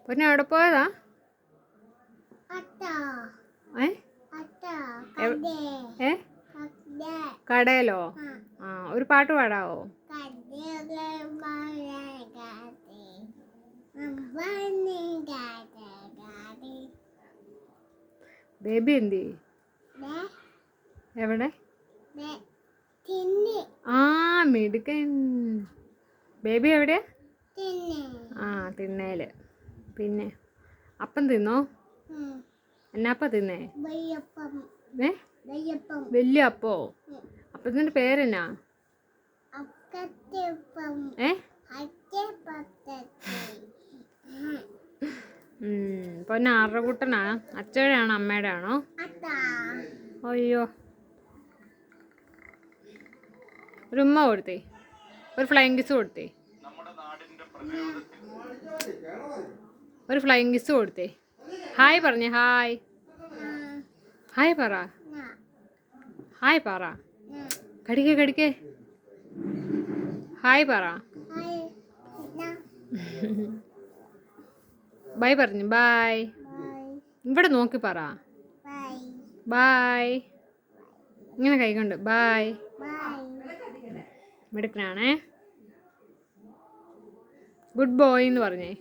പിന്നെ എവിടെ പോയതാ? ഏ ഏ കടയിലോ? ആ ഒരു പാട്ട് പാടാവോ? ബേബി എന്തി? എവിടെ? ആ മിടുക്കൻ. ബേബി എവിടെയാ? ആ തിണ്ണേല്. പിന്നെ അപ്പം തിന്നോ? എന്നാപ്പ തിന്നേ? ഏ വലിയ അപ്പോ? അപ്പത്തിൻ്റെ പേരെന്നാ? ഏ പൊന്നെ ആരുടെ കുട്ടനാ? അച്ഛയുടെ ആണോ അമ്മയുടെ ആണോ? അയ്യോ, ഒരു ഉമ്മ കൊടുത്തേ, ഒരു ഫ്ലൈങ് കിസ് കൊടുത്തേ, ഒരു ഫ്ലൈങ് കിസ് കൊടുത്തേ. ഹായ് പറഞ്ഞേ, ഹായ് ഹായ് പറ, ഹായ് പറ, കടിക്കേ കടിക്കേ, ഹായ് പറ. ബൈ പറഞ്ഞു, ബൈ. ഇവിടെ നോക്കി പറ, ബൈ. ഇങ്ങനെ കൈകൊണ്ട് ബൈ. മിടുക്കനാണേ. ഗുഡ് ബോയ് എന്ന് പറഞ്ഞേ.